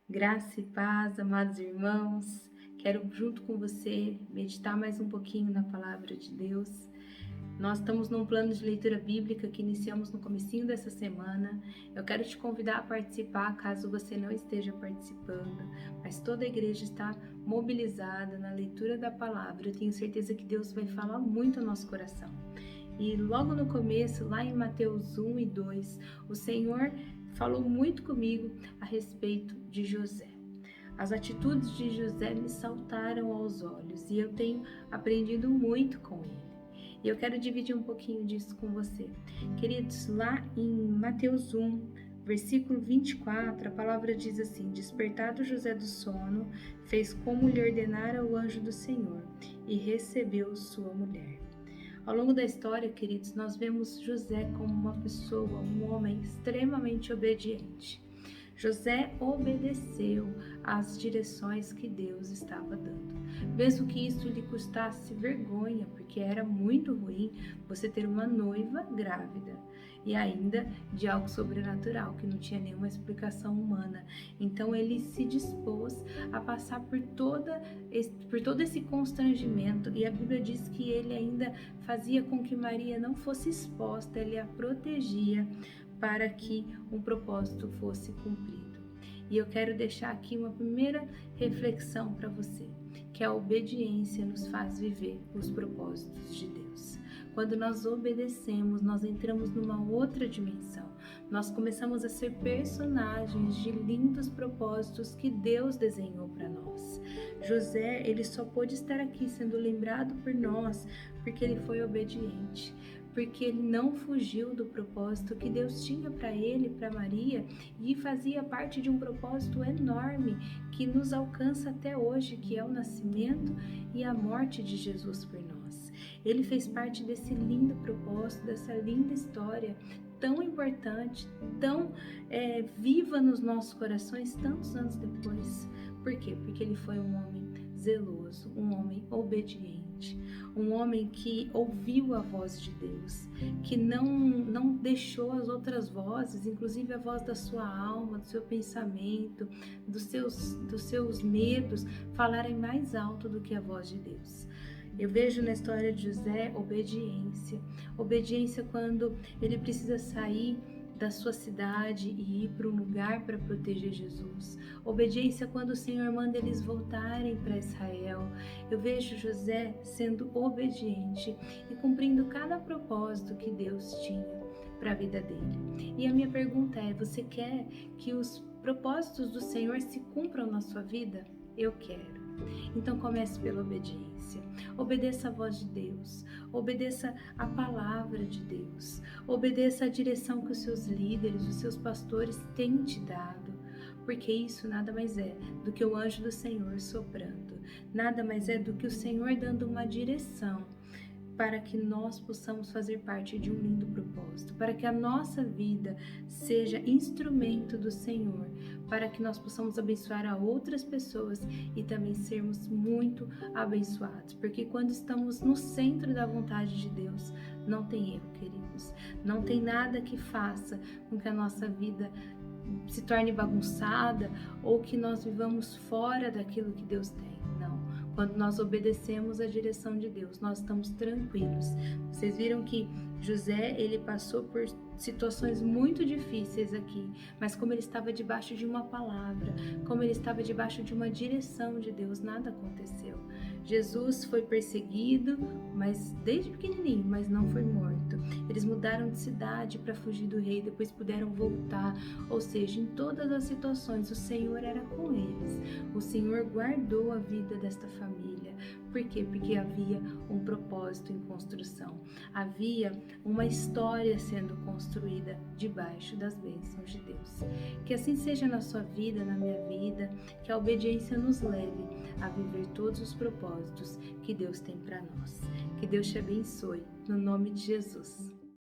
Graça e paz, amados irmãos. Quero, junto com você, meditar mais um pouquinho na palavra de Deus. Nós estamos num plano de leitura bíblica que iniciamos no comecinho dessa semana. Eu quero te convidar a participar, caso você não esteja participando, mas toda a igreja está mobilizada na leitura da palavra. Eu tenho certeza que Deus vai falar muito ao nosso coração. E logo no começo, lá em Mateus 1 e 2, o Senhor falou muito comigo a respeito de José. As atitudes de José me saltaram aos olhos e eu tenho aprendido muito com ele. E eu quero dividir um pouquinho disso com você. Queridos, lá em Mateus 1, versículo 24, a palavra diz assim: Despertado José do sono, fez como lhe ordenara o anjo do Senhor e recebeu sua mulher. Ao longo da história, queridos, nós vemos José como uma pessoa, um homem extremamente obediente. José obedeceu às direções que Deus estava dando. Mesmo que isso lhe custasse vergonha, porque era muito ruim você ter uma noiva grávida e ainda de algo sobrenatural, que não tinha nenhuma explicação humana. Então ele se dispôs a passar por todo esse constrangimento, e a Bíblia diz que ele ainda fazia com que Maria não fosse exposta, ele a protegia para que um propósito fosse cumprido. E eu quero deixar aqui uma primeira reflexão para você, que a obediência nos faz viver os propósitos de Deus. Quando nós obedecemos, nós entramos numa outra dimensão. Nós começamos a ser personagens de lindos propósitos que Deus desenhou para nós. José, ele só pôde estar aqui sendo lembrado por nós porque ele foi obediente, porque ele não fugiu do propósito que Deus tinha para ele, para Maria, e fazia parte de um propósito enorme que nos alcança até hoje, que é o nascimento e a morte de Jesus por nós. Ele fez parte desse lindo propósito, dessa linda história tão importante, tão viva nos nossos corações tantos anos depois. Por quê? Porque ele foi um homem zeloso, um homem obediente, um homem que ouviu a voz de Deus, que não deixou as outras vozes, inclusive a voz da sua alma, do seu pensamento, dos seus medos, falarem mais alto do que a voz de Deus. Eu vejo na história de José obediência quando ele precisa sair da sua cidade e ir para um lugar para proteger Jesus. Obediência quando o Senhor manda eles voltarem para Israel. Eu vejo José sendo obediente e cumprindo cada propósito que Deus tinha para a vida dele. E a minha pergunta é: você quer que os propósitos do Senhor se cumpram na sua vida? Eu quero. Então comece pela obediência. Obedeça a voz de Deus, obedeça a palavra de Deus, obedeça a direção que os seus líderes, os seus pastores têm te dado, porque isso nada mais é do que o anjo do Senhor soprando, nada mais é do que o Senhor dando uma direção para que nós possamos fazer parte de um lindo propósito, para que a nossa vida seja instrumento do Senhor, para que nós possamos abençoar a outras pessoas e também sermos muito abençoados, porque quando estamos no centro da vontade de Deus, não tem erro, queridos, não tem nada que faça com que a nossa vida se torne bagunçada ou que nós vivamos fora daquilo que Deus tem. Quando nós obedecemos a direção de Deus, nós estamos tranquilos. Vocês viram que José, ele passou por situações muito difíceis aqui, mas como ele estava debaixo de uma palavra, como ele estava debaixo de uma direção de Deus, nada aconteceu. Jesus foi perseguido, mas desde pequenininho, mas não foi morto. Eles mudaram de cidade para fugir do rei, depois puderam voltar. Ou seja, em todas as situações, o Senhor era com eles. O Senhor guardou a vida desta família. Por quê? Porque havia um propósito em construção. Havia uma história sendo construída debaixo das bênçãos de Deus. Que assim seja na sua vida, na minha vida, que a obediência nos leve a viver todos os propósitos que Deus tem para nós. Que Deus te abençoe, no nome de Jesus.